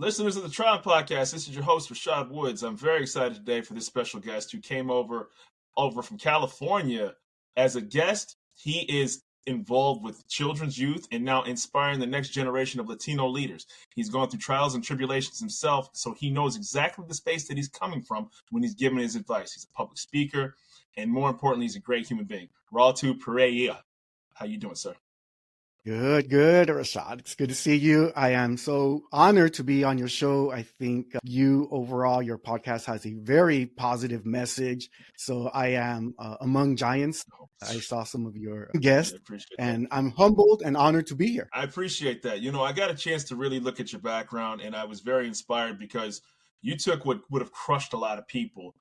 Listeners of the Tron podcast, this is your host, Rashad Woods. I'm very excited today for this special guest who came over from California as a guest. He is involved with children's youth and now inspiring the next generation of Latino leaders. He's gone through trials and tribulations himself, so he knows exactly the space that he's coming from when he's giving his advice. He's a public speaker, and more importantly, he's a great human being. Raul T, Pereira. How you doing, sir? Good, Rashad. It's good to see you. I am so honored to be on your show. I think you overall, your podcast has a very positive message. So I am among giants. I saw some of your guests and I'm humbled and honored to be here. I appreciate that. You know, I got a chance to really look at your background and I was very inspired because you took what would have crushed a lot of people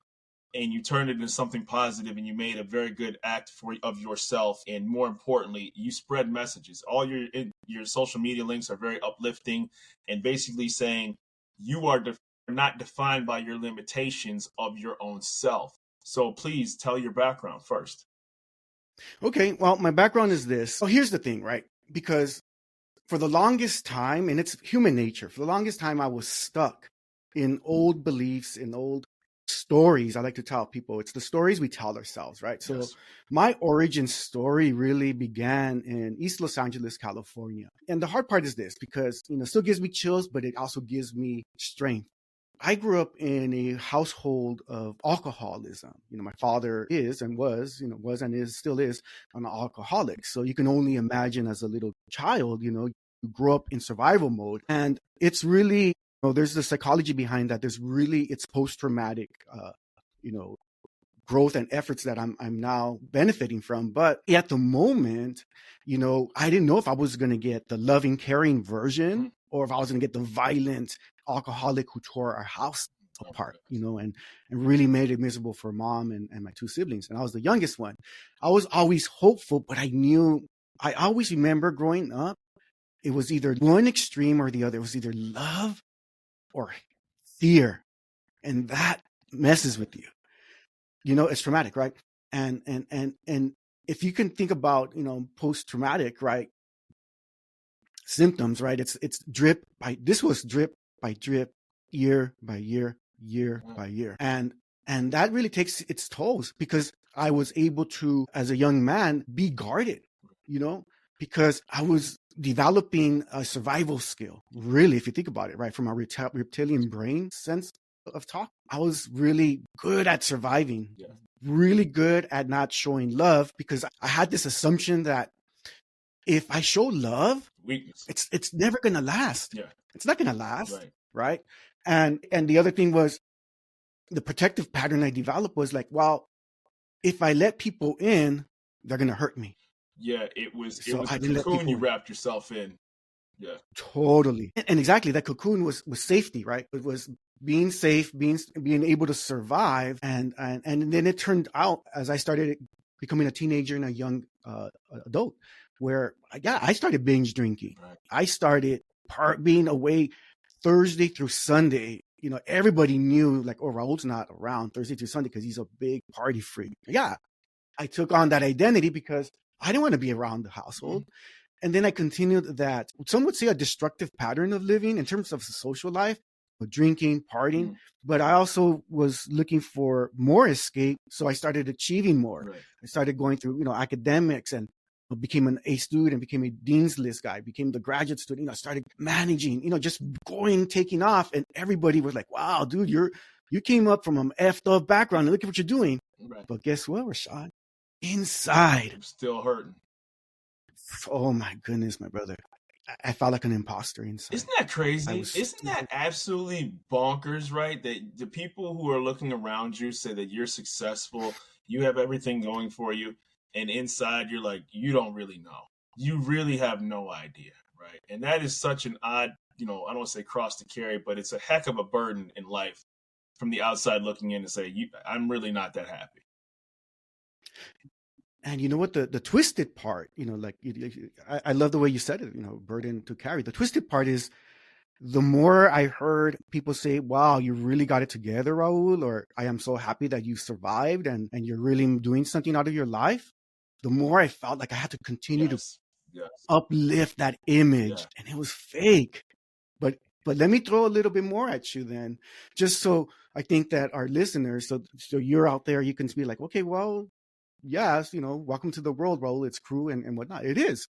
and you turned it into something positive, and you made a very good act of yourself. And more importantly, you spread messages. All your social media links are very uplifting and basically saying you are not defined by your limitations of your own self. So please tell your background first. Okay, well, my background is this. So here's the thing, right? Because for the longest time, and it's human nature, for the longest time I was stuck in old beliefs, in old stories. I like to tell people it's the stories we tell ourselves, right? So yes. My origin story really began in East Los Angeles, California. And the hard part is this, because, it still gives me chills, but it also gives me strength. I grew up in a household of alcoholism. My father is and was and is, still is an alcoholic. So you can only imagine as a little child, you grow up in survival mode. And it's really, there's the psychology behind that. It's post-traumatic, growth and efforts that I'm now benefiting from. But at the moment, I didn't know if I was going to get the loving, caring version or if I was going to get the violent alcoholic who tore our house apart, and really made it miserable for mom and my two siblings. And I was the youngest one. I was always hopeful, but I always remember growing up, it was either one extreme or the other. It was either love or fear, and that messes with you. It's traumatic, right? And if you can think about post-traumatic, right, symptoms, right? This was drip by drip, year by year by year, and that really takes its tolls, because I was able to, as a young man, be guarded, because I was developing a survival skill. Really, if you think about it, right, from our reptilian brain sense of talk, I was really good at surviving, really good at not showing love, because I had this assumption that if I show love, weakness, it's never gonna last. Yeah, it's not gonna last, right? And the other thing was the protective pattern I developed was like, well, if I let people in, they're gonna hurt me. Yeah, it was the cocoon you wrapped yourself in. Yeah, totally. And exactly, that cocoon was safety, right? It was being safe, being able to survive. And then it turned out, as I started becoming a teenager and a young adult, where I started binge drinking. Right. I started being away Thursday through Sunday. Everybody knew, like, oh, Raul's not around Thursday through Sunday because he's a big party freak. Yeah, I took on that identity because I didn't want to be around the household. And then I continued that, some would say, a destructive pattern of living in terms of social life, drinking, partying. But I also was looking for more escape. So I started achieving more. Right. I started going through, academics, and became an A student, became a dean's list guy, became the graduate student. I started managing, just taking off. And everybody was like, wow, dude, you came up from an effed up background and look at what you're doing. Right. But guess what, Rashad? Inside, I'm still hurting. Oh my goodness, my brother. I felt like an imposter inside. Isn't that crazy? Isn't that absolutely bonkers, right? That the people who are looking around you say that you're successful, you have everything going for you, and inside you're like, you don't really know. You really have no idea, right? And that is such an odd, I don't want to say cross to carry, but it's a heck of a burden in life from the outside looking in to say, I'm really not that happy. And you know what, the twisted part, I love the way you said it, burden to carry. The twisted part is, the more I heard people say, wow, you really got it together, Raul, or I am so happy that you survived and you're really doing something out of your life, the more I felt like I had to continue to uplift that image. And it was fake. But But let me throw a little bit more at you then, just so I think that our listeners, so you're out there, you can be like, okay, well, yes, welcome to the world, Raul. It's cruel and whatnot. It is,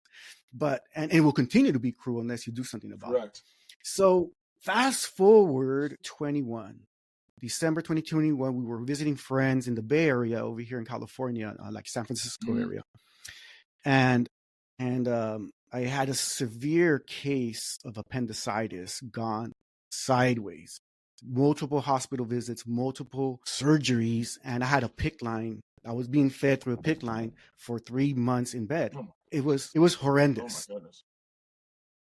but and it will continue to be cruel unless you do something about Correct. it. So fast forward 21. December 2021, we were visiting friends in the Bay Area over here in California, like San Francisco area. And I had a severe case of appendicitis gone sideways, multiple hospital visits, multiple surgeries, and I had a PICC line. I was being fed through a PICC line for 3 months in bed. It was horrendous. Oh my goodness.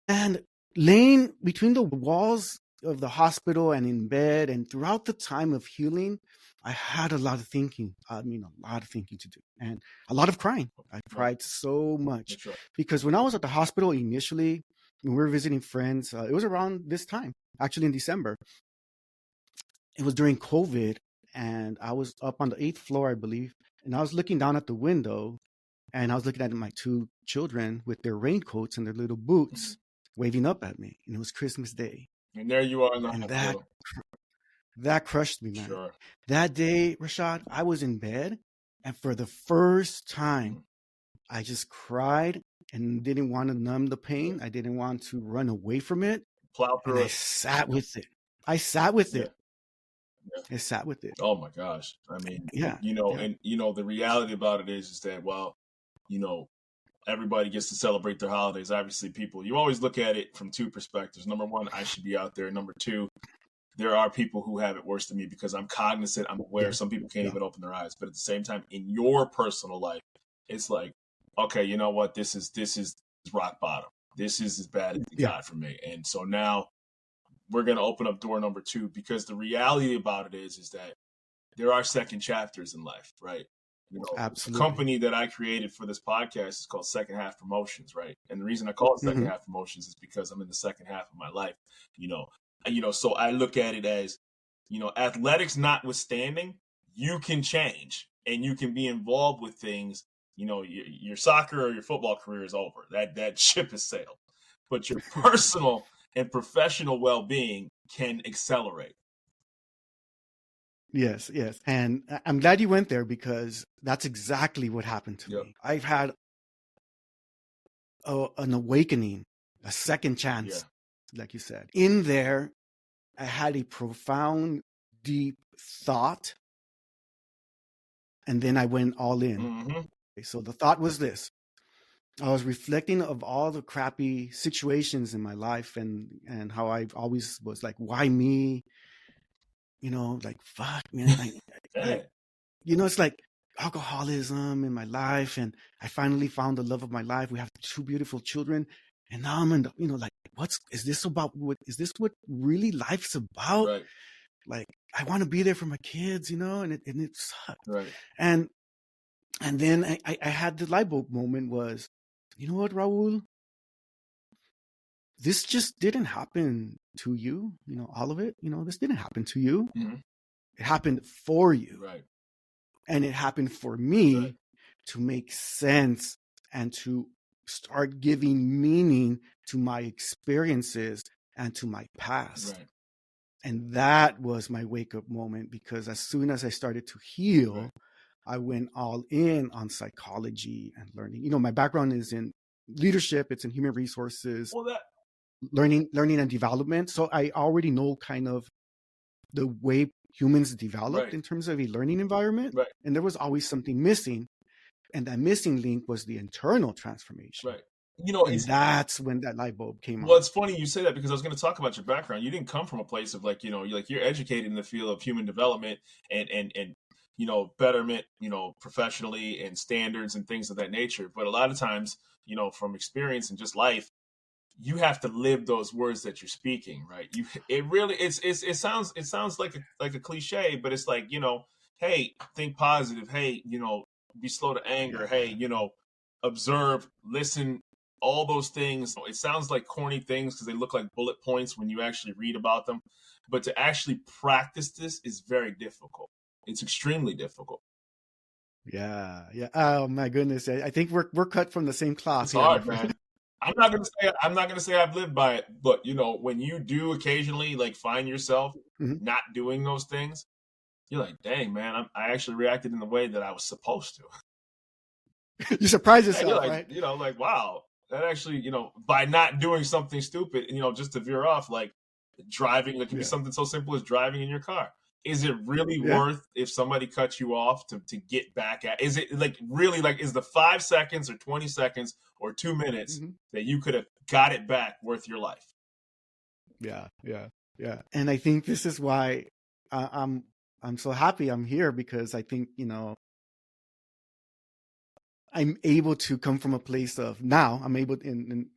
And laying between the walls of the hospital and in bed and throughout the time of healing, I had a lot of thinking. I mean, a lot of thinking to do and a lot of crying. I cried so much because when I was at the hospital initially, when we were visiting friends, it was around this time, actually in December. It was during COVID and I was up on the 8th floor, I believe. And I was looking down at the window and I was looking at my 2 children with their raincoats and their little boots waving up at me. And it was Christmas Day. And there you are in the hospital. That crushed me, man. Sure. That day, Rashad, I was in bed, and for the first time, I just cried and didn't want to numb the pain. I didn't want to run away from it. Plow through it. I sat with it. I sat with it. Oh my gosh. I mean, and the reality about it is that, well, everybody gets to celebrate their holidays. Obviously, you always look at it from 2 perspectives. Number 1, I should be out there. Number 2, there are people who have it worse than me because I'm cognizant. I'm aware. Some people can't even open their eyes. But at the same time, in your personal life, it's like, okay, you know what? This is rock bottom. This is as bad as it got for me. And so now we're going to open up door number 2 because the reality about it is that there are second chapters in life, right? Absolutely. The company that I created for this podcast is called Second Half Promotions, right? And the reason I call it Second Half Promotions is because I'm in the second half of my life, so I look at it as, athletics notwithstanding, you can change and you can be involved with things. Your soccer or your football career is over. That ship has sailed. But your personal and professional well-being can accelerate. Yes. And I'm glad you went there because that's exactly what happened to me. I've had an awakening, a second chance, like you said. In there, I had a profound, deep thought, and then I went all in. So the thought was this. I was reflecting of all the crappy situations in my life and how I always was like, why me? Like, fuck, man. It's like alcoholism in my life. And I finally found the love of my life. We have 2 beautiful children. And now I'm in, like, is this about? Is this what really life's about? Right. Like, I want to be there for my kids, and it sucked. Right. And then I had the light bulb moment was, you know what, Raul? This just didn't happen to you, all of it. This didn't happen to you. It happened for you. Right. And it happened for me to make sense and to start giving meaning to my experiences and to my past. Right. And that was my wake-up moment because as soon as I started to heal, I went all in on psychology and learning. My background is in leadership. It's in human resources, learning and development. So I already know kind of the way humans developed in terms of a learning environment. Right. And there was always something missing. And that missing link was the internal transformation. Right. And that's when that light bulb came on. Well, it's funny you say that because I was going to talk about your background. You didn't come from a place of you're educated in the field of human development and betterment, professionally and standards and things of that nature. But a lot of times, from experience and just life, you have to live those words that you're speaking, right? It sounds like a cliche, but it's like, hey, think positive. Hey, be slow to anger. Hey, observe, listen, all those things. It sounds like corny things because they look like bullet points when you actually read about them. But to actually practice this is very difficult. It's extremely difficult. Yeah. Oh my goodness. I think we're cut from the same cloth. It's hard, man. I'm not gonna say I've lived by it, but you know, when you do occasionally like find yourself Mm-hmm. not doing those things, you're like, dang man, I actually reacted in the way that I was supposed to. You surprise And you're yourself, like, right? you know, like wow, that actually, you know, by not doing something stupid, you know, just to veer off, like driving, it can be Yeah. something so simple as driving in your car. Is it really Yeah. worth if somebody cuts you off to get back at? Is it like really like is the 5 seconds or 20 seconds or 2 minutes Mm-hmm. that you could have got it back worth your life? Yeah. Yeah. Yeah. And I think this is why I, I'm I'm so happy I'm here, because I think, I'm able to come from a place of, now I'm able in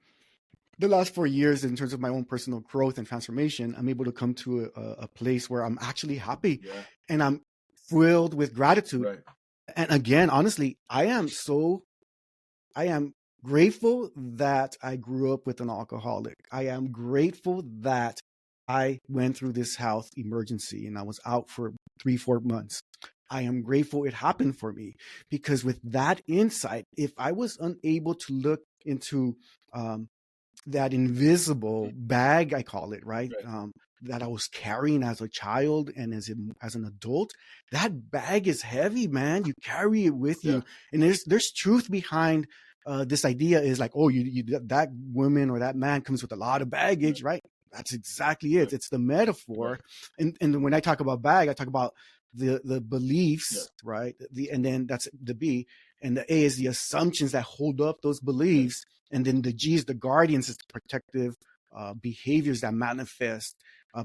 the last 4 years, in terms of my own personal growth and transformation, I'm able to come to a place where I'm actually happy, Yeah. and I'm filled with gratitude. Right. And again, honestly, I am grateful that I grew up with an alcoholic. I am grateful that I went through this health emergency and I was out for 3, 4 months. I am grateful it happened for me, because with that insight, if I was unable to look into that invisible bag, I call it, right? Right. That I was carrying as a child and as an adult, that bag is heavy, man. You carry it with Yeah. you, and there's truth behind this idea. Is like, oh, that woman or that man comes with a lot of baggage, right? That's exactly it. Right. It's the metaphor, Right. and when I talk about bag, I talk about the Yeah. beliefs, right? And then that's the B, and the A is the assumptions that hold up those Right. beliefs, and then the G is the guardians, is the protective behaviors that manifest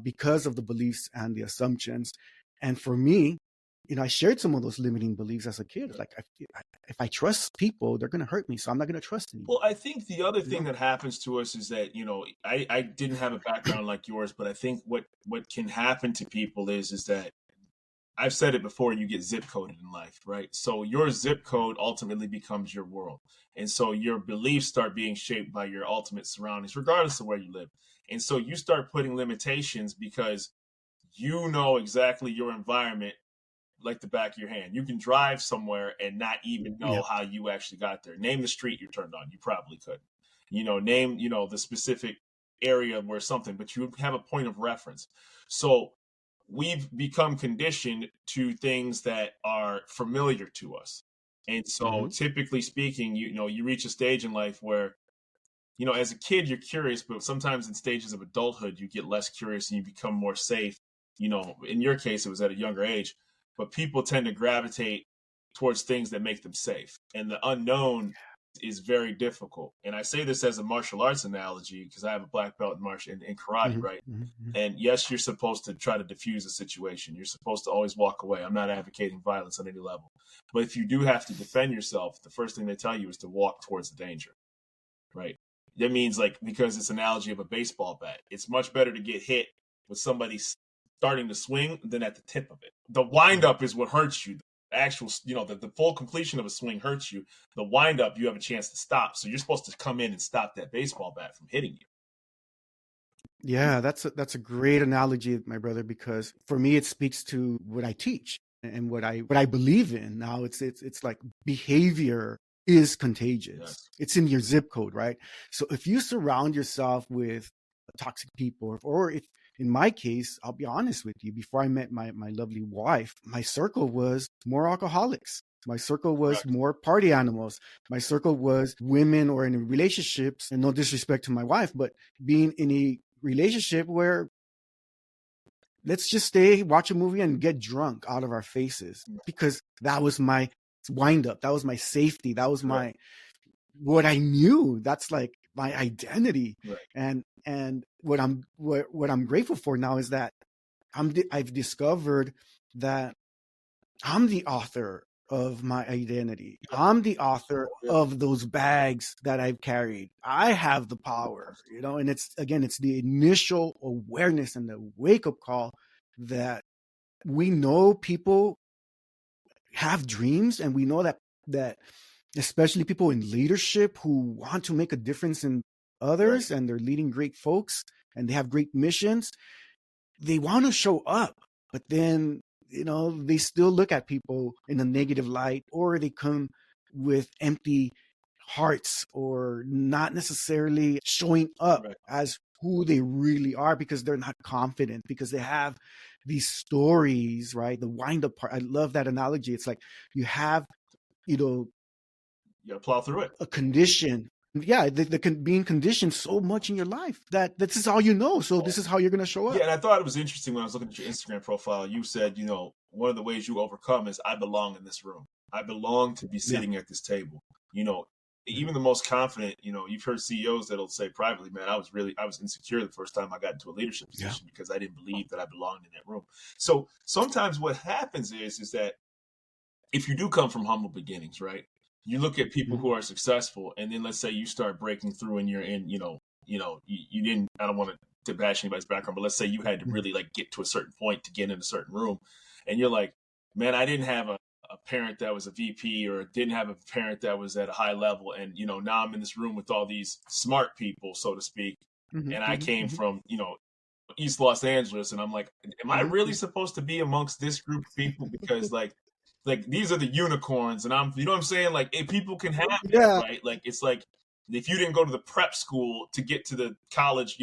because of the beliefs and the assumptions. And for me, I shared some of those limiting beliefs as a kid. It's Right. like, if I trust people, they're going to hurt me, so I'm not going to trust Well, anybody. I think the other You thing know? that happens to us is that, you know, I didn't have a background like yours, but I think what can happen to people is that I've said it before, you get zip coded in life, right? So your zip code ultimately becomes your world. And so your beliefs start being shaped by your ultimate surroundings, regardless of where you live. And so you start putting limitations because you know exactly your environment like the back of your hand. You can drive somewhere and not even know Yeah. how you actually got there. Name the street you turned on. You probably could. You know, name, you know, the specific area where something, but you have a point of reference. So we've become conditioned to things that are familiar to us. And so Mm-hmm. typically speaking, you know, you reach a stage in life where, you know, as a kid, you're curious, but sometimes in stages of adulthood, you get less curious and you become more safe. You know, in your case, it was at a younger age, but people tend to gravitate towards things that make them safe. And the unknown is very difficult. And I say this as a martial arts analogy because I have a black belt in karate, Mm-hmm. right? Mm-hmm. And yes, you're supposed to try to diffuse a situation. You're supposed to always walk away. I'm not advocating violence on any level. But if you do have to defend yourself, the first thing they tell you is to walk towards the danger, right? That means like because it's an analogy of a baseball bat. It's much better to get hit with somebody starting to swing than at the tip of it. The windup is what hurts you. The actual, you know, the full completion of a swing hurts you. The windup, you have a chance to stop. So you're supposed to come in and stop that baseball bat from hitting you. Yeah, that's a great analogy, my brother, because for me it speaks to what I teach and what I believe in. Now it's like behavior is contagious. Yes. It's in your zip code, right? So if you surround yourself with toxic people, or if in my case, I'll be honest with you, before I met my lovely wife, my circle was more alcoholics. My circle was Correct. more party animals. My circle was women or in relationships, and no disrespect to my wife, but being in a relationship where let's just stay, watch a movie, and get drunk out of our faces, because that was my wind up. That was my safety. That was Correct. my what I knew. That's like my identity. Right. And what I'm grateful for now is that I've discovered that I'm the author of my identity. Yeah. I'm the author Yeah. of those bags that I've carried. I have the power, and it's the initial awareness and the wake up call that we know people have dreams, and we know that especially people in leadership who want to make a difference in Right. others, and they're leading great folks and they have great missions, they want to show up, but then they still look at people in a negative light, or they come with empty hearts or not necessarily showing up Right. as who they really are because they're not confident, because they have these stories, right? The wind up part. I love that analogy. It's like you have, you know, You gotta plow through it. a condition. Yeah, being conditioned so much in your life that this is all you know. So this is how you're going to show up. Yeah, and I thought it was interesting when I was looking at your Instagram profile. You said, one of the ways you overcome is I belong in this room. I belong to be sitting at this table. Even the most confident, you've heard CEOs that'll say privately, man, I was insecure the first time I got into a leadership position because I didn't believe that I belonged in that room. So sometimes what happens is that if you do come from humble beginnings, right? You look at people who are successful, and then let's say you start breaking through and you're in, you didn't, I don't want to bash anybody's background, but let's say you had to really like get to a certain point to get in a certain room, and you're like, man, I didn't have a parent that was a VP or didn't have a parent that was at a high level. And, now I'm in this room with all these smart people, so to speak. And I came from, East Los Angeles. And I'm like, am I really supposed to be amongst this group of people? Because like these are the unicorns, and I'm, what I'm saying? Like, if people can have it, right? Like, it's like, if you didn't go to the prep school to get to the college,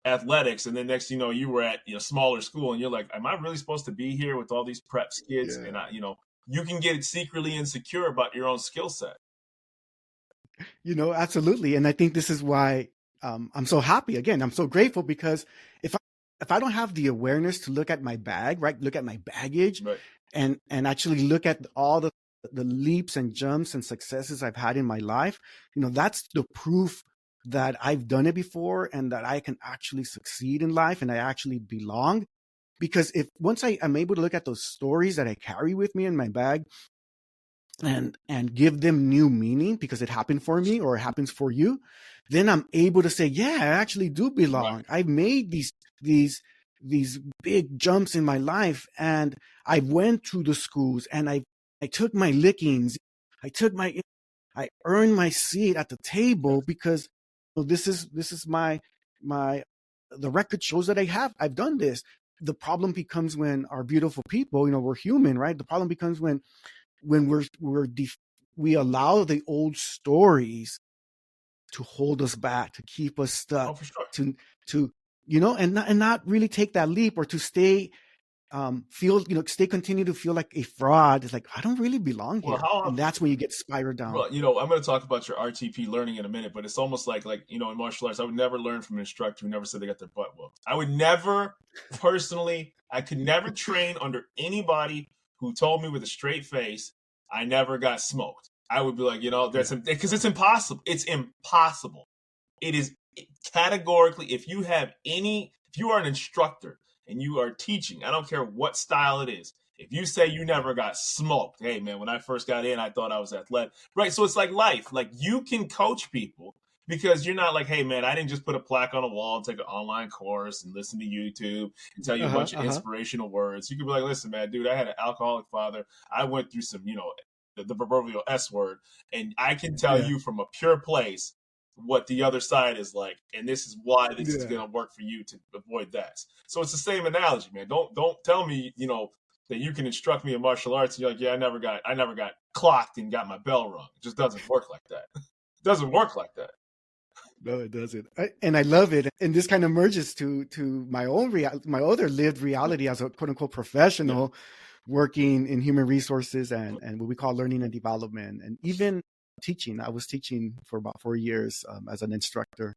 athletics, and then next you were at smaller school, and you're like, am I really supposed to be here with all these preps kids? And I, you can get secretly insecure about your own skill set. Absolutely. And I think this is why I'm so happy. Again, I'm so grateful, because if I don't have the awareness to look at my bag, right, look at my baggage, right, and actually look at all the leaps and jumps and successes I've had in my life, that's the proof that I've done it before and that I can actually succeed in life and I actually belong. Because if once I am able to look at those stories that I carry with me in my bag and give them new meaning because it happened for me or it happens for you, then I'm able to say, yeah, I actually do belong. right. I've made these big jumps in my life, and I went to the schools and I took my lickings. I earned my seat at the table because this is my the record shows that I've done this. The problem becomes when our beautiful people, we're human, right? The problem becomes when we allow the old stories to hold us back, to keep us stuck, Oh, for sure. to and not really take that leap, or to stay continue to feel like a fraud. It's like, I don't really belong here. And that's when you get spiraled down. Well, I'm going to talk about your RTP learning in a minute, but it's almost like, in martial arts, I would never learn from an instructor who never said they got their butt whooped. I would never personally, I could never train under anybody who told me with a straight face, I never got smoked. I would be like, that's because it's impossible. It's impossible. It is categorically, if you are an instructor and you are teaching, I don't care what style it is, if you say you never got smoked, hey man, when I first got in, I thought I was athletic. Right. So it's like life. Like, you can coach people because you're not like, hey man, I didn't just put a plaque on a wall and take an online course and listen to YouTube and tell you a bunch of inspirational words. You could be like, listen, man, dude, I had an alcoholic father. I went through some, the proverbial S word, and I can tell you from a pure place what the other side is like, and this is why this is going to work for you to avoid that. So it's the same analogy, man. Don't tell me, that you can instruct me in martial arts and you're like, yeah, I never got clocked and got my bell rung. It just doesn't work like that. It doesn't work like that. No, it doesn't. And I love it. And this kind of merges to my own my other lived reality as a quote unquote professional working in human resources and what we call learning and development, and even teaching. I was teaching for about 4 years as an instructor,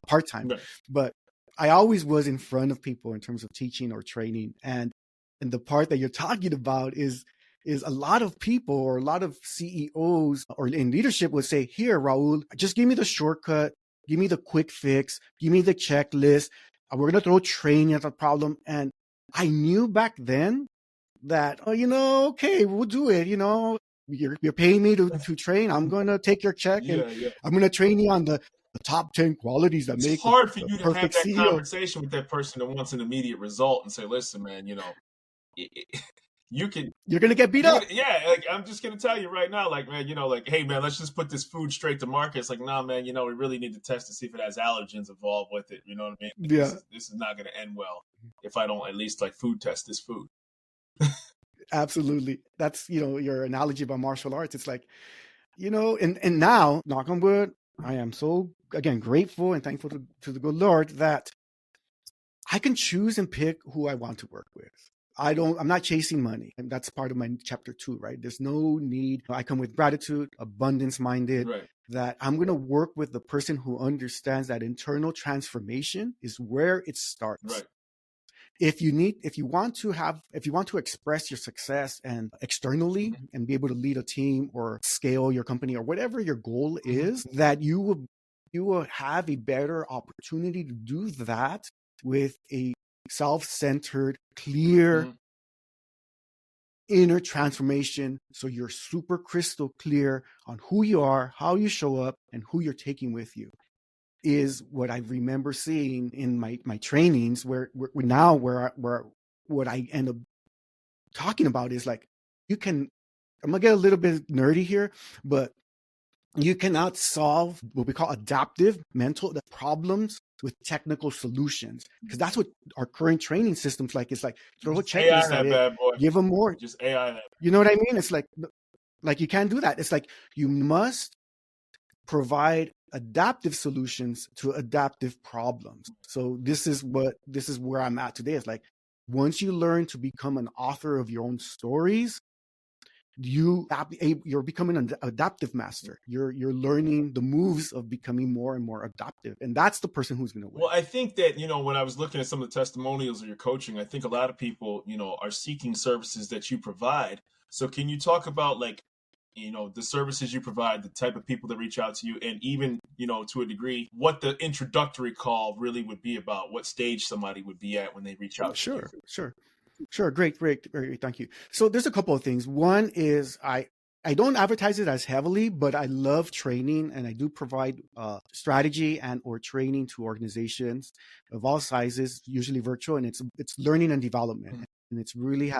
part-time, but I always was in front of people in terms of teaching or training. And the part that you're talking about is a lot of people or a lot of CEOs or in leadership would say, here, Raul, just give me the shortcut, give me the quick fix, give me the checklist. We're going to throw training at the problem. And I knew back then that, okay, we'll do it. You're paying me to train. I'm going to take your check and I'm going to train you on the top 10 qualities that make it's hard for you to have that CEO. Conversation with that person that wants an immediate result and say, listen, man, you're going to get beat up. Yeah. Like, I'm just going to tell you right now, like, man, like, hey man, let's just put this food straight to market. It's like, nah, man, we really need to test to see if it has allergens involved with it. You know what I mean? Like, this is not going to end well if I don't at least like food test this food. Absolutely. That's, your analogy about martial arts. It's like, and now, knock on wood, I am so, again, grateful and thankful to the good Lord that I can choose and pick who I want to work with. I'm not chasing money. And that's part of my chapter 2, right? There's no need. I come with gratitude, abundance minded, Right. that I'm going to work with the person who understands that internal transformation is where it starts. Right. If you want to express your success and externally and be able to lead a team or scale your company or whatever your goal is, that you will have a better opportunity to do that with a self-centered, clear inner transformation. So you're super crystal clear on who you are, how you show up, and who you're taking with you. Is what I remember seeing in my trainings, where what I end up talking about is like, I'm gonna get a little bit nerdy here, but you cannot solve what we call adaptive mental problems with technical solutions, because that's what our current training systems like. It's like throw a checklist at it, give them more. Just AI that. You know what I mean? It's like you can't do that. It's like you must provide adaptive solutions to adaptive problems. So this is where I'm at today. It's like, once you learn to become an author of your own stories, you're becoming an adaptive master. You're learning the moves of becoming more and more adaptive, and that's the person who's going to win. Well, I think that, when I was looking at some of the testimonials of your coaching, I think a lot of people, are seeking services that you provide. So can you talk about, like, the services you provide, the type of people that reach out to you, and even, to a degree, what the introductory call really would be about, what stage somebody would be at when they reach out to you? Sure. Great. Thank you. So there's a couple of things. One is I don't advertise it as heavily, but I love training, and I do provide strategy and or training to organizations of all sizes, usually virtual, and it's learning and development. And it's really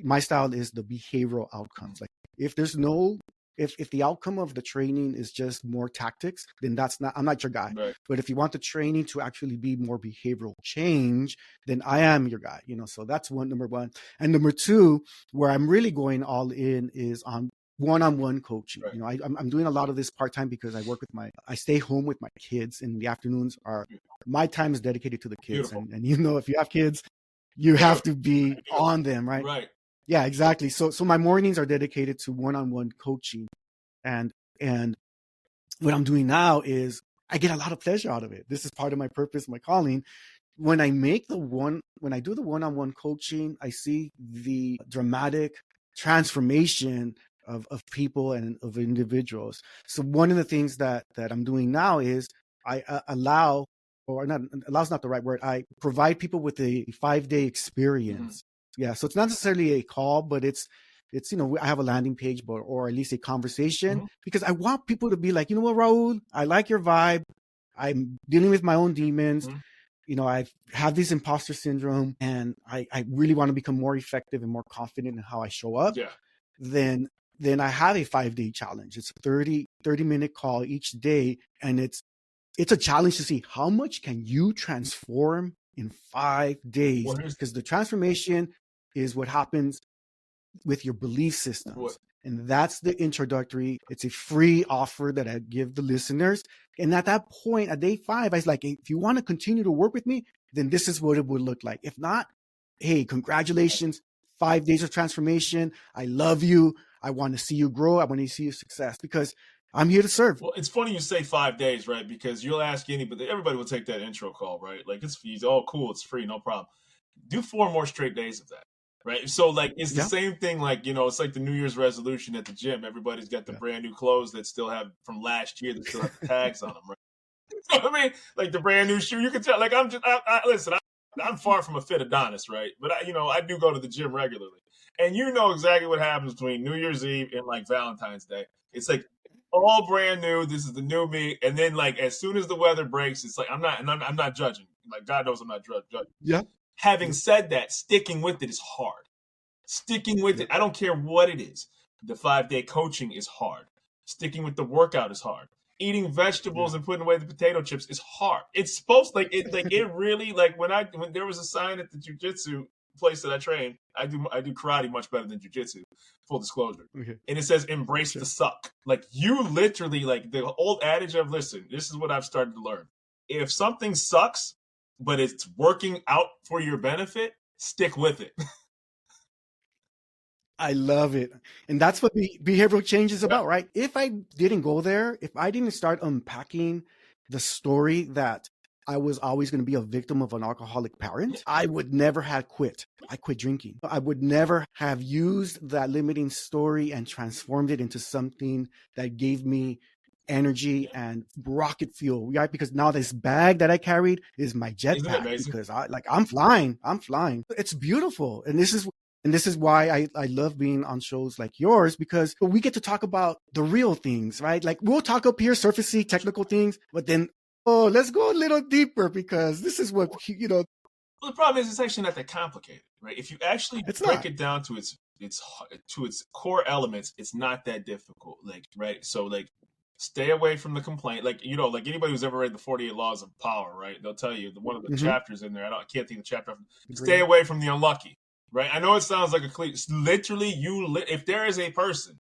my style is the behavioral outcomes. Like, if the outcome of the training is just more tactics, then I'm not your guy. Right. But if you want the training to actually be more behavioral change, then I am your guy. So that's number one. And number two, where I'm really going all in is on one-on-one coaching. Right. I'm doing a lot of this part-time because I stay home with my kids, and the afternoons my time is dedicated to the kids. And if you have kids, you have to be on them, right? Right. Yeah, exactly. So my mornings are dedicated to one-on-one coaching, and what I'm doing now is I get a lot of pleasure out of it. This is part of my purpose, my calling. When I do the one-on-one coaching, I see the dramatic transformation of people and of individuals. So one of the things that I'm doing now is I allow not the right word. I provide people with a 5-day experience. Yeah. So it's not necessarily a call, but it's I have a landing page, or at least a conversation, because I want people to be like, you know what, Raul, I like your vibe. I'm dealing with my own demons. I have this imposter syndrome, and I really want to become more effective and more confident in how I show up. Yeah. Then I have a 5-day challenge. It's a 30-minute call each day, and it's a challenge to see how much can you transform in 5 days, because the transformation is what happens with your belief systems. And that's the introductory. It's a free offer that I give the listeners. And at that point, at day 5, I was like, if you want to continue to work with me, then this is what it would look like. If not, hey, congratulations, 5 days of transformation. I love you. I want to see you grow. I want to see your success, because I'm here to serve. Well, it's funny you say 5 days, right? Because you'll ask everybody will take that intro call, right? Like, it's cool, it's free, no problem. Do 4 more straight days of that, right? So, like, it's the same thing. Like, it's like the New Year's resolution at the gym. Everybody's got the brand new clothes that still have from last year that still have the tags on them, right? You know what I mean? Like the brand new shoe, you can tell. Like, listen, I'm far from a fit Adonis, right? But I do go to the gym regularly, and you know exactly what happens between New Year's Eve and like Valentine's Day. It's like all brand new. This is the new me. And then, like, as soon as the weather breaks, it's like I'm not judging. Like, God knows I'm not judging. Yeah. Having said that, sticking with it is hard. Sticking with it, I don't care what it is. The 5-day coaching is hard. Sticking with the workout is hard. Eating vegetables and putting away the potato chips is hard. It's supposed it really, like, when there was a sign at the jiu-jitsu place that I train, I do karate much better than jiu-jitsu, full disclosure. Okay. And it says embrace the suck. Like, you literally, like the old adage of, listen, this is what I've started to learn. If something sucks, but it's working out for your benefit, stick with it. I love it. And that's what behavioral change is about, right? If I didn't go there, if I didn't start unpacking the story that I was always going to be a victim of an alcoholic parent, I would never have quit. I quit drinking. I would never have used that limiting story and transformed it into something that gave me energy and rocket fuel, right? Because now this bag that I carried is my jetpack, because I'm flying. It's beautiful. And this is why I love being on shows like yours, because we get to talk about the real things, right? Like, we'll talk up here, surfacey, technical things, but then, let's go a little deeper, because this is what, Well, the problem is, it's actually not that complicated, right? If you actually break it down to its core elements, it's not that difficult. Like, right? So, like, stay away from the complaint. Like, like anybody who's ever read the 48 Laws of Power, right? They'll tell you one of the chapters in there. I can't think of the chapter. Stay away from the unlucky. Right? I know it sounds like a cliche. Literally, if there is a person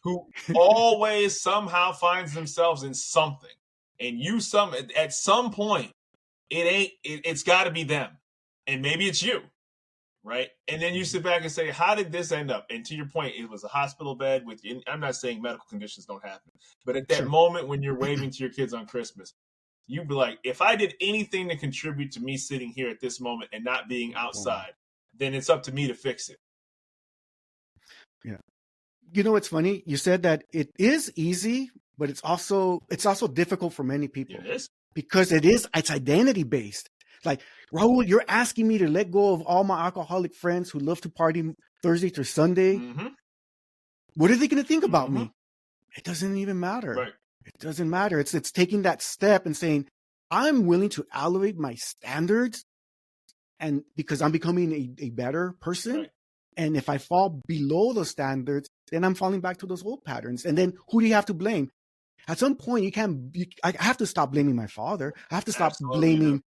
who always somehow finds themselves in something, and at some point, it's got to be them, and maybe it's you, right? And then you sit back and say, how did this end up? And to your point, it was a hospital bed with you. I'm not saying medical conditions don't happen, but at that moment when you're waving to your kids on Christmas, you'd be like, if I did anything to contribute to me sitting here at this moment and not being outside, then it's up to me to fix it. Yeah. It's funny. You said that it is easy, but it's also difficult for many people. It is. Because it's identity based. Like, Raul, you're asking me to let go of all my alcoholic friends who love to party Thursday through Sunday. Mm-hmm. What are they going to think about me? It doesn't even matter. Right. It doesn't matter. It's taking that step and saying, I'm willing to elevate my standards, and because I'm becoming a better person. Right. And if I fall below those standards, then I'm falling back to those old patterns. And then who do you have to blame? At some point, I have to stop blaming my father. I have to stop blaming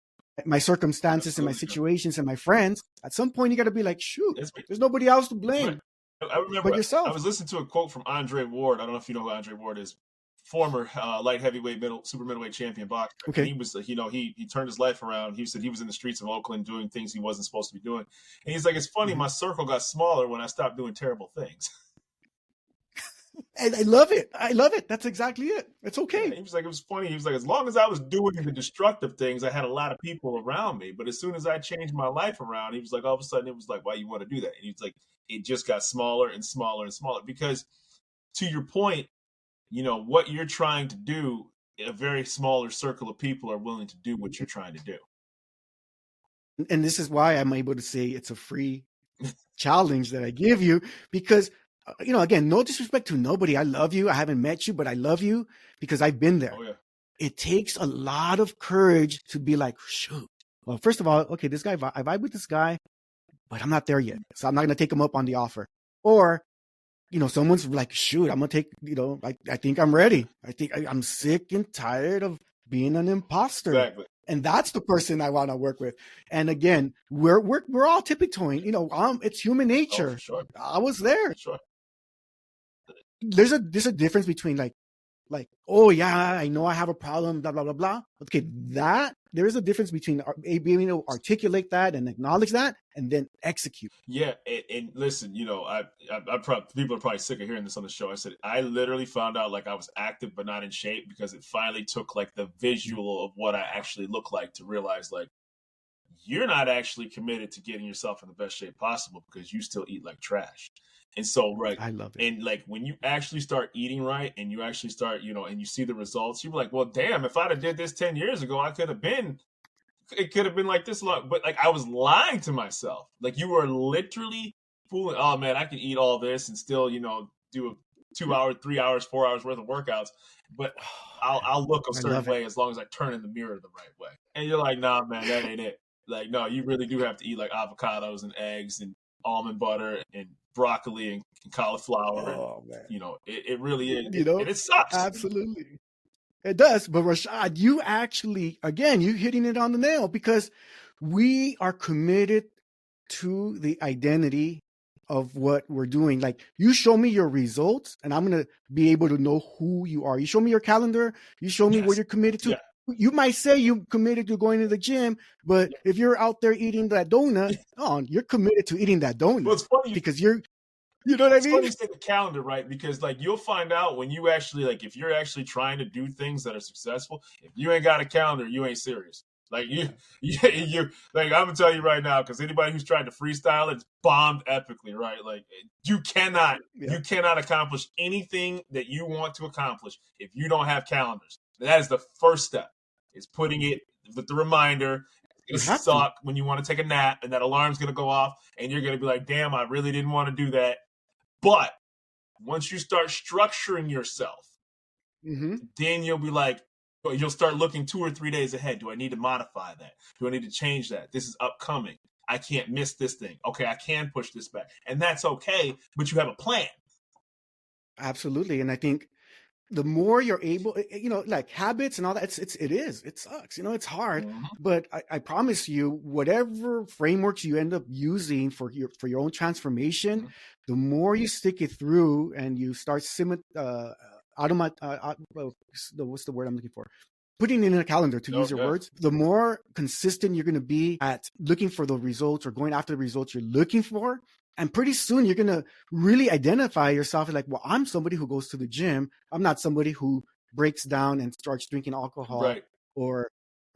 my circumstances and my situations and my friends. At some point, you got to be like, shoot, there's nobody else to blame. Right. I remember but yourself. I was listening to a quote from Andre Ward. I don't know if you know who Andre Ward is. Former light heavyweight super middleweight champion boxer. Okay. And he was, he turned his life around. He said he was in the streets of Oakland doing things he wasn't supposed to be doing. And he's like, it's funny, my circle got smaller when I stopped doing terrible things. And I love it. That's exactly it. It's okay. Yeah, he was like, it was funny. He was like, as long as I was doing the destructive things, I had a lot of people around me. But as soon as I changed my life around, he was like, all of a sudden, it was like, why you want to do that? And he was like, it just got smaller and smaller and smaller. Because to your point, what you're trying to do, a very smaller circle of people are willing to do what you're trying to do. And this is why I'm able to say it's a free challenge that I give you, because, again, no disrespect to nobody. I love you. I haven't met you, but I love you because I've been there. Oh, yeah. It takes a lot of courage to be like, shoot. Well, first of all, okay, this guy, I vibe with this guy, but I'm not there yet. So I'm not going to take him up on the offer. Or, someone's like, shoot, I'm going to take, I think I'm ready. I think I'm sick and tired of being an imposter. Exactly. And that's the person I want to work with. And again, we're all tippy-toeing. It's human nature. Oh, for sure. I was there. For sure. There's a difference between like, oh yeah, I know I have a problem, blah blah blah blah. Okay, there is a difference between being able to articulate that and acknowledge that, and then execute. Yeah, and listen, I people are probably sick of hearing this on the show. I said I literally found out like I was active but not in shape because it finally took like the visual of what I actually look like to realize like you're not actually committed to getting yourself in the best shape possible because you still eat like trash. And so, right. I love it. And like when you actually start eating right and you actually start, and you see the results, you're like, well, damn, if I'd have did this 10 years ago, it could have been like this long. But like I was lying to myself. Like you were literally fooling. Oh man, I can eat all this and still, do a 2 hours, 3 hours, 4 hours worth of workouts. But I'll look a certain way as long as I turn in the mirror the right way. And you're like, nah, man, that ain't it. Like, no, you really do have to eat like avocados and eggs and almond butter and broccoli and cauliflower. Oh, man. It really is. And it sucks. Absolutely. It does. But Rashad, you actually, again, you hitting it on the nail because we are committed to the identity of what we're doing. Like, you show me your results and I'm going to be able to know who you are. You show me your calendar, you show me what you're committed to. Yeah. You might say you committed to going to the gym, but if you're out there eating that donut, you're committed to eating that donut. Well, it's funny because you know what I mean? It's funny you say the calendar, right? Because like you'll find out when you actually if you're actually trying to do things that are successful, if you ain't got a calendar, you ain't serious. Like you like I'm gonna tell you right now, because anybody who's trying to freestyle, it's bombed epically, right? Like you cannot accomplish anything that you want to accomplish if you don't have calendars. That is the first step. Is putting it with the reminder. It's gonna suck when you want to take a nap and that alarm's gonna go off and you're gonna be like, damn, I really didn't want to do that. But once you start structuring yourself, then you'll be like, you'll start looking 2 or 3 days ahead. Do I need to modify that? Do I need to change that? This is upcoming. I can't miss this thing. Okay, I can push this back. And that's okay, but you have a plan. Absolutely. And I think the more you're able, like habits and all that, it sucks. It's hard, but I promise you, whatever frameworks you end up using for your own transformation, the more you stick it through and you start what's the word I'm looking for? Putting it in a calendar, to use your words, the more consistent you're going to be at looking for the results or going after the results you're looking for. And pretty soon you're going to really identify yourself as like, well, I'm somebody who goes to the gym. I'm not somebody who breaks down and starts drinking alcohol or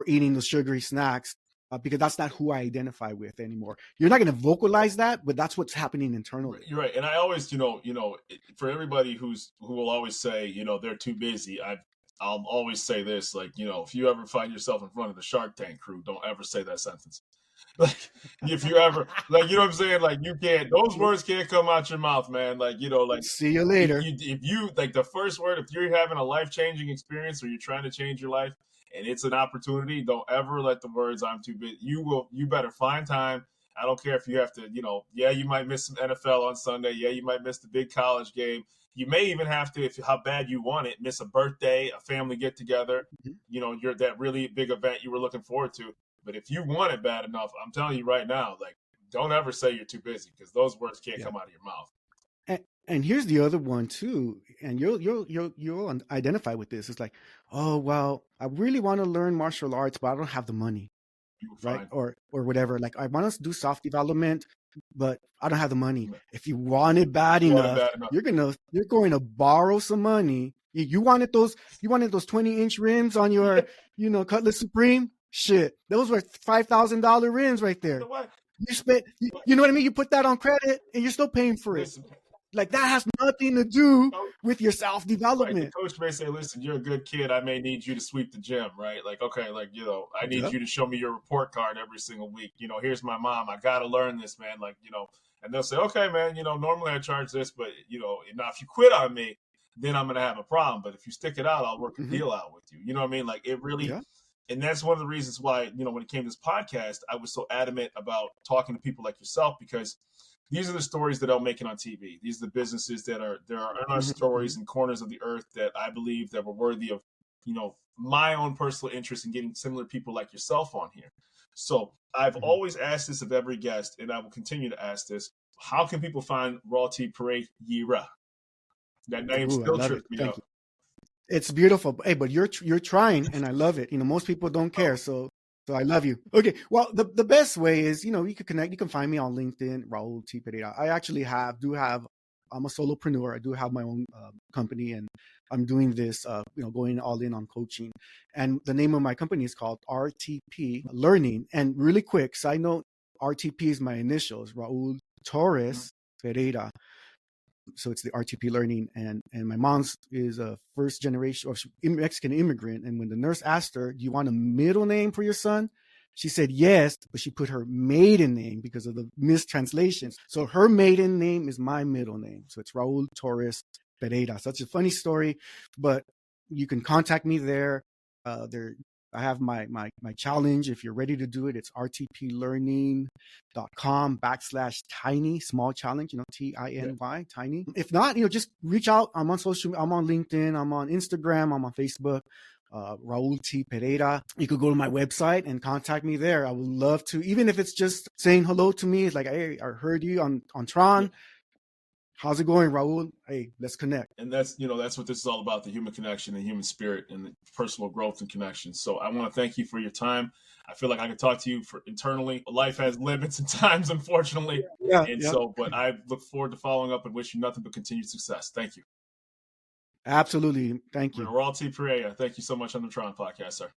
eating the sugary snacks because that's not who I identify with anymore. You're not going to vocalize that, but that's what's happening internally. You're right. And I always, for everybody who will always say, they're too busy, I'll always say this, like, if you ever find yourself in front of the Shark Tank crew, don't ever say that sentence. Like, if you ever, like, you know what I'm saying? Like, you can't, those words can't come out your mouth, man. Like, like, see you later. If you like the first word, if you're having a life-changing experience or you're trying to change your life and it's an opportunity, don't ever let the words "I'm too busy." You better find time. I don't care if you have to, you might miss some NFL on Sunday. Yeah, you might miss the big college game. You may even have to, how bad you want it, miss a birthday, a family get together, you're that really big event you were looking forward to. But if you want it bad enough, I'm telling you right now, like, don't ever say you're too busy because those words can't come out of your mouth. And here's the other one too, and you'll identify with this. It's like, oh well, I really want to learn martial arts, but I don't have the money, right? Or whatever. Like, I want to do self development, but I don't have the money. If you want it bad enough, you're going to borrow some money. You wanted those 20-inch rims on your Cutlass Supreme. Shit, those were $5,000 rims right there. You spent, you know what I mean? You put that on credit and you're still paying for it. Like, that has nothing to do with your self-development. Right, the coach may say, listen, you're a good kid. I may need you to sweep the gym, right? Like, okay, like, I need you to show me your report card every single week. Here's my mom. I got to learn this, man. Like, and they'll say, okay, man, normally I charge this, but, now if you quit on me, then I'm going to have a problem. But if you stick it out, I'll work a deal out with you. You know what I mean? Like, it really... Yeah. And that's one of the reasons why, when it came to this podcast, I was so adamant about talking to people like yourself, because these are the stories that don't make it on TV. These are the businesses there are stories in corners of the earth that I believe that were worthy of, my own personal interest in getting similar people like yourself on here. So I've always asked this of every guest, and I will continue to ask this. How can people find Raul T. Pereira? That name still trips me up. It's beautiful. Hey, but you're trying, and I love it. Most people don't care, so I love you. Okay, well, the best way is, you can connect. You can find me on LinkedIn, Raul T. Pereira. I actually I'm a solopreneur. I do have my own company, and I'm doing this, going all in on coaching. And the name of my company is called RTP Learning. And really quick, side note, RTP is my initials, Raul Torres Pereira. So it's the RTP Learning, and my mom's is a first generation or Mexican immigrant. And when the nurse asked her, "Do you want a middle name for your son?" she said yes, but she put her maiden name because of the mistranslations. So her maiden name is my middle name. So it's Raul Torres Pereira. Such a funny story, but you can contact me there. I have my challenge. If you're ready to do it, it's rtplearning.com/tiny, small challenge, TINY, tiny. If not, just reach out. I'm on LinkedIn. I'm on Instagram. I'm on Facebook. Raul T. Pereira. You could go to my website and contact me there. I would love to, even if it's just saying hello to me. It's like, hey, I heard you on Tron. How's it going, Raul? Hey, let's connect. And that's what this is all about, the human connection and human spirit and the personal growth and connection. So I want to thank you for your time. I feel like I could talk to you internally. Life has limits and times, unfortunately. But I look forward to following up and wish you nothing but continued success. Thank you. Absolutely. Thank you. Raul T. Pereira, thank you so much on the Tron podcast, sir.